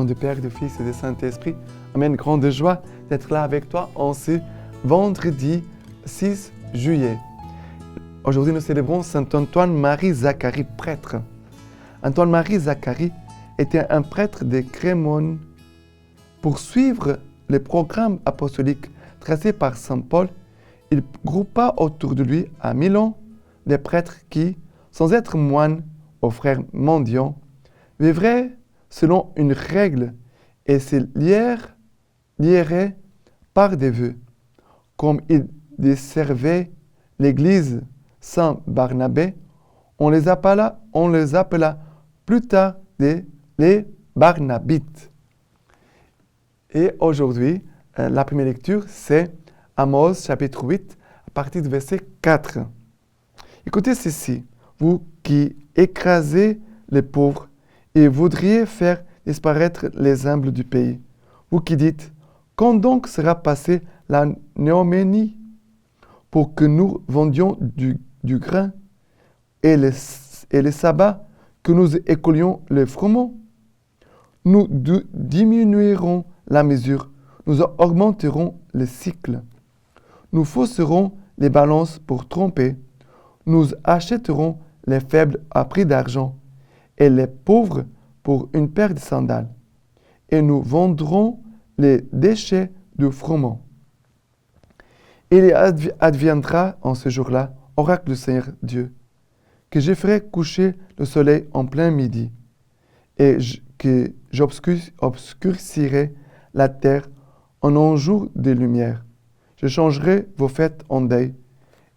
du Père, du Fils et du Saint-Esprit. Amen. Grande joie d'être là avec toi en ce vendredi 6 juillet. Aujourd'hui, nous célébrons Saint Antoine-Marie Zacharie, prêtre. Antoine-Marie Zacharie était un prêtre de Crémone. Pour suivre le programme apostolique tracé par Saint Paul, il groupa autour de lui à Milan des prêtres qui, sans être moines aux frères mendiants, vivraient selon une règle et se lieraient par des vœux. Comme ils desservaient l'église Saint-Barnabé, on les appela plus tard les Barnabites. Et aujourd'hui, la première lecture, c'est Amos chapitre 8, à partir du verset 4. Écoutez ceci, vous qui écrasez les pauvres et voudriez faire disparaître les humbles du pays. Vous qui dites, quand donc sera passée la néoménie pour que nous vendions du grain et les sabbats, que nous écoulions les froment? Nous diminuerons la mesure, nous augmenterons le cycle. Nous fausserons les balances pour tromper. Nous achèterons les faibles à prix d'argent et les pauvres pour une paire de sandales. Et nous vendrons les déchets de froment. Il adviendra en ce jour-là, oracle du Seigneur Dieu, que je ferai coucher le soleil en plein midi et que j'obscurcirai la terre en un jour de lumière. Je changerai vos fêtes en deuil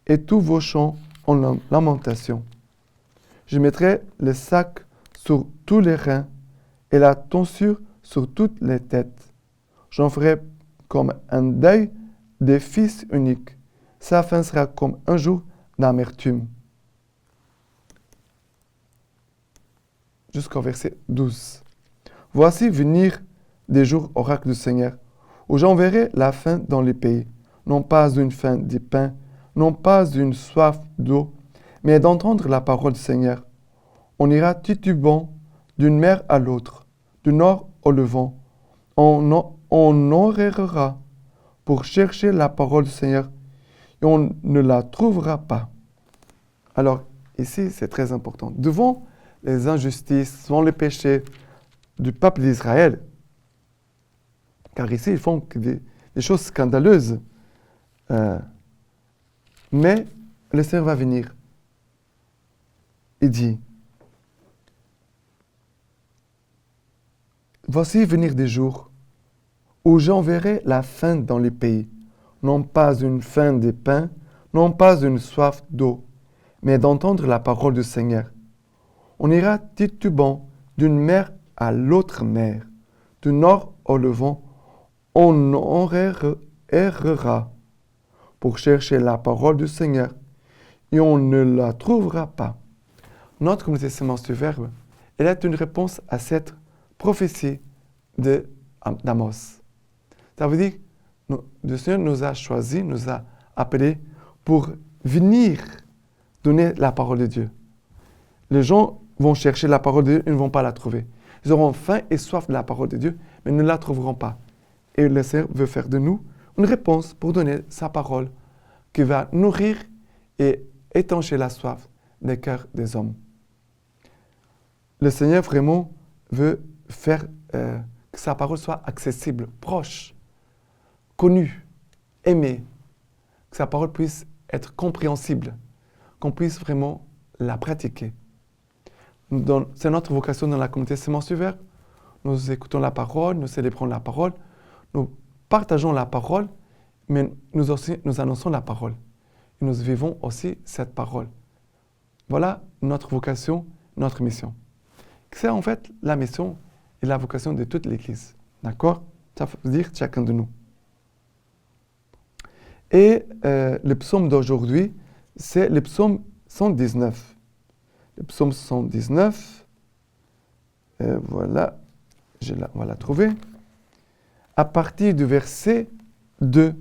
et tous vos chants en lamentation. Je mettrai le sac sur tous les reins et la tonsure sur toutes les têtes. J'en ferai comme un deuil des fils uniques. Sa fin sera comme un jour d'amertume. Jusqu'au verset 12. Voici venir des jours, oracle du Seigneur, où j'enverrai la faim dans les pays, non pas une faim de pain, non pas une soif d'eau, mais d'entendre la parole du Seigneur. On ira titubant d'une mer à l'autre, du nord au levant. On honorera pour chercher la parole du Seigneur et on ne la trouvera pas. Alors, ici, c'est très important. Devant les injustices, devant les péchés du peuple d'Israël, car ici, ils font des choses scandaleuses. Mais le Seigneur va venir. Il dit, voici venir des jours où j'enverrai la faim dans les pays, non pas une faim de pain, non pas une soif d'eau, mais d'entendre la parole du Seigneur. On ira titubant d'une mer à l'autre mer, du nord au levant, on errera pour chercher la parole du Seigneur, et on ne la trouvera pas. Notre communauté Sémence du Verbe, elle est une réponse à cette prophétie d'Amos. Ça veut dire que le Seigneur nous a choisis, nous a appelés pour venir donner la parole de Dieu. Les gens vont chercher la parole de Dieu, ils ne vont pas la trouver. Ils auront faim et soif de la parole de Dieu, mais ne la trouveront pas. Et le Seigneur veut faire de nous une réponse pour donner sa parole qui va nourrir et étancher la soif des cœurs des hommes. Le Seigneur vraiment veut faire que sa parole soit accessible, proche, connue, aimée, que sa parole puisse être compréhensible, qu'on puisse vraiment la pratiquer. C'est notre vocation dans la communauté Sémence du Verbe. Nous écoutons la parole, nous célébrons la parole, nous partageons la parole, mais nous annonçons la parole. Et nous vivons aussi cette parole. Voilà notre vocation, notre mission. C'est en fait la mission et la vocation de toute l'Église. D'accord? Ça veut dire chacun de nous. Et le psaume d'aujourd'hui, c'est le psaume 119. Le psaume 119, voilà, on va la trouver. À partir du verset 2.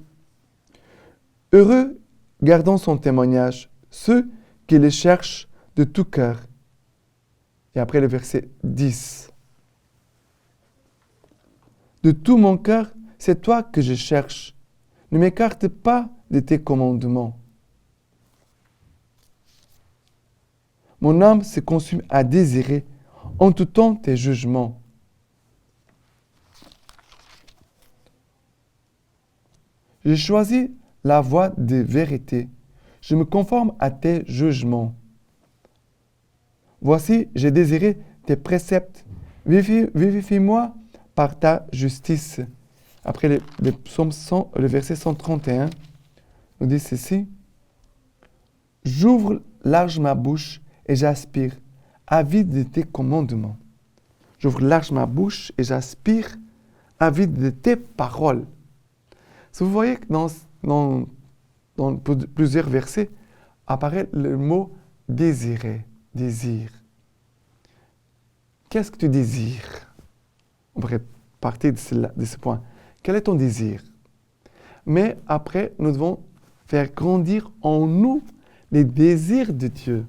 Heureux, gardant son témoignage, ceux qui le cherchent de tout cœur. Et après le verset 10. De tout mon cœur, c'est toi que je cherche. Ne m'écarte pas de tes commandements. Mon âme se consume à désirer en tout temps tes jugements. J'ai choisi la voie de vérité. Je me conforme à tes jugements. Voici, j'ai désiré tes préceptes. Vivifie-moi par ta justice. Après le psaume 100, le verset 131, nous dit ceci. J'ouvre large ma bouche et j'aspire, avide de tes commandements. J'ouvre large ma bouche et j'aspire, avide de tes paroles. Si vous voyez que dans plusieurs versets apparaît le mot désirer, désir. Qu'est-ce que tu désires? On pourrait partir de ce point. Quel est ton désir? Mais après, nous devons faire grandir en nous les désirs de Dieu.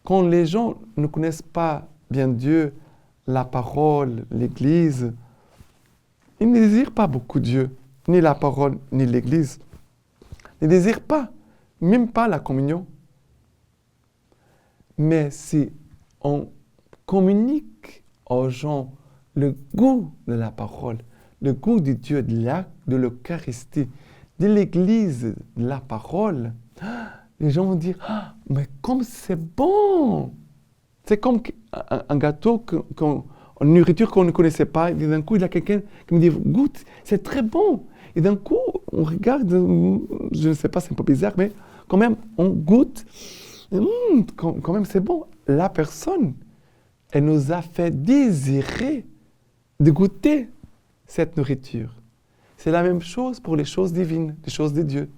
Quand les gens ne connaissent pas bien Dieu, la parole, l'Église, ils ne désirent pas beaucoup Dieu, ni la parole, ni l'Église. Ils ne désirent pas, même pas la communion. Mais si on communique aux gens le goût de la parole, le goût de Dieu, de l'Eucharistie, de l'Église, de la parole, les gens vont dire « mais comme c'est bon !» C'est comme un gâteau, une nourriture qu'on ne connaissait pas. Et d'un coup, il y a quelqu'un qui me dit « goûte, c'est très bon !» Et d'un coup, on regarde, je ne sais pas, c'est un peu bizarre, mais quand même, on goûte. Quand même, c'est bon. La personne, elle nous a fait désirer de goûter cette nourriture. C'est la même chose pour les choses divines, les choses de Dieu.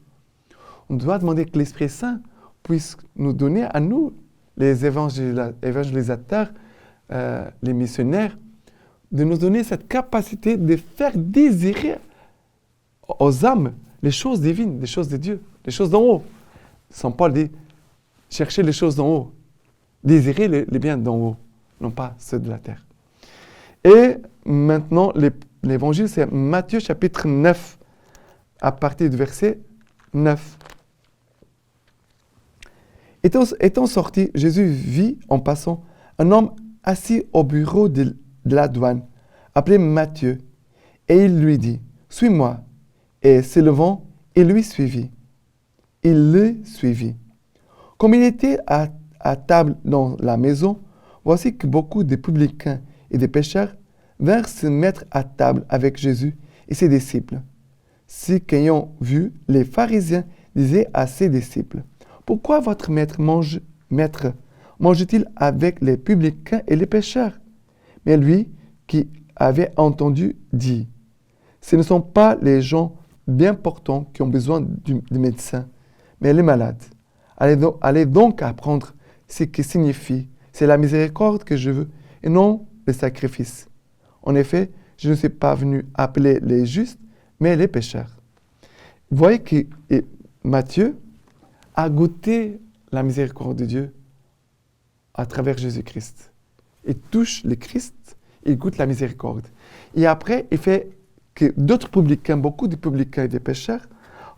On doit demander que l'Esprit Saint puisse nous donner à nous, les évangélisateurs, les missionnaires, de nous donner cette capacité de faire désirer aux âmes les choses divines, les choses de Dieu, les choses d'en haut. Saint Paul dit, chercher les choses d'en haut, désirer les biens d'en haut, non pas ceux de la terre. Et maintenant, l'évangile, c'est Matthieu chapitre 9, à partir du verset 9. Étant sorti, Jésus vit en passant un homme assis au bureau de la douane, appelé Matthieu, et il lui dit, « Suis-moi ». Et s'élevant, il lui suivit. Il le suivit. Comme il était à table dans la maison, voici que beaucoup de publicains et de pécheurs vinrent se mettre à table avec Jésus et ses disciples. Ce qu'ayant vu, les pharisiens disaient à ses disciples, « Pourquoi votre maître mange-t-il avec les publicains et les pécheurs ?» Mais lui, qui avait entendu, dit, « Ce ne sont pas les gens bien portants qui ont besoin de médecin, mais les malades. Allez donc apprendre ce qui signifie, c'est la miséricorde que je veux, et non le sacrifice. En effet, je ne suis pas venu appeler les justes, mais les pécheurs. » Vous voyez que Matthieu a goûté la miséricorde de Dieu à travers Jésus-Christ. Il touche le Christ, il goûte la miséricorde. Et après, il fait que d'autres publicains, beaucoup de publicains et de pécheurs,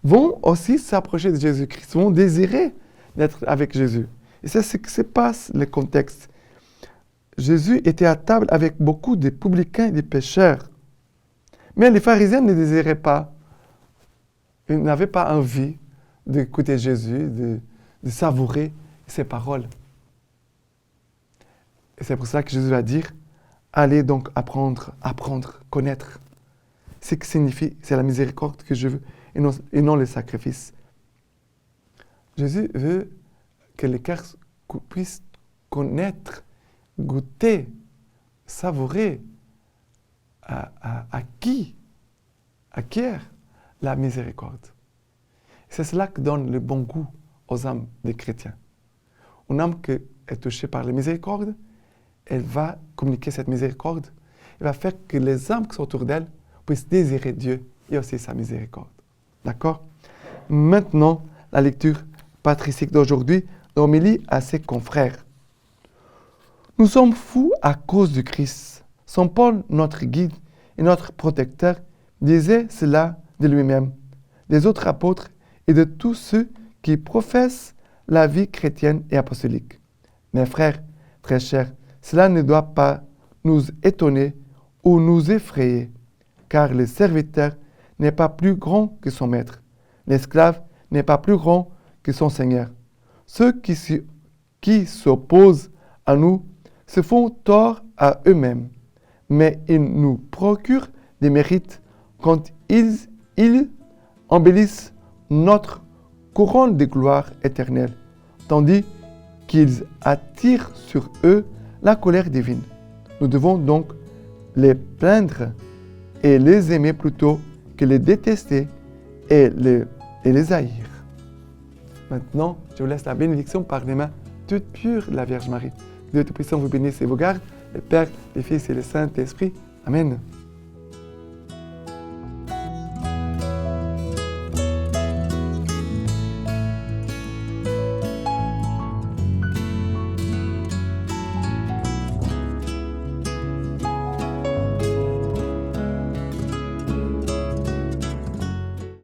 vont aussi s'approcher de Jésus-Christ, vont désirer d'être avec Jésus. Et c'est ce qui se passe, le contexte. Jésus était à table avec beaucoup de publicains et de pécheurs. Mais les pharisiens ne désiraient pas. Ils n'avaient pas envie d'écouter Jésus, de savourer ses paroles. Et c'est pour ça que Jésus va dire, allez donc apprendre, connaître. Ce qui signifie, c'est la miséricorde que je veux et non le sacrifice. Jésus veut que les cœurs puissent connaître, goûter, savourer, acquiert la miséricorde. C'est cela qui donne le bon goût aux âmes des chrétiens. Une âme qui est touchée par la miséricorde, elle va communiquer cette miséricorde, elle va faire que les âmes qui sont autour d'elle puissent désirer Dieu et aussi sa miséricorde. D'accord? Maintenant, la lecture patristique d'aujourd'hui, l'homélie à ses confrères. Nous sommes fous à cause du Christ. Saint Paul, notre guide, et notre protecteur, disait cela de lui-même, des autres apôtres et de tous ceux qui professent la vie chrétienne et apostolique. Mes frères, très chers, cela ne doit pas nous étonner ou nous effrayer, car le serviteur n'est pas plus grand que son maître. L'esclave n'est pas plus grand que son Seigneur. Ceux qui s'opposent à nous se font tort à eux-mêmes, mais ils nous procurent des mérites quand ils embellissent notre couronne de gloire éternelle, tandis qu'ils attirent sur eux la colère divine. Nous devons donc les plaindre et les aimer plutôt que les détester et les haïr. Maintenant, je vous laisse la bénédiction par les mains toutes pures de la Vierge Marie. Dieu Tout-Puissant vous bénisse et vous garde, le Père, le Fils et le Saint-Esprit. Amen.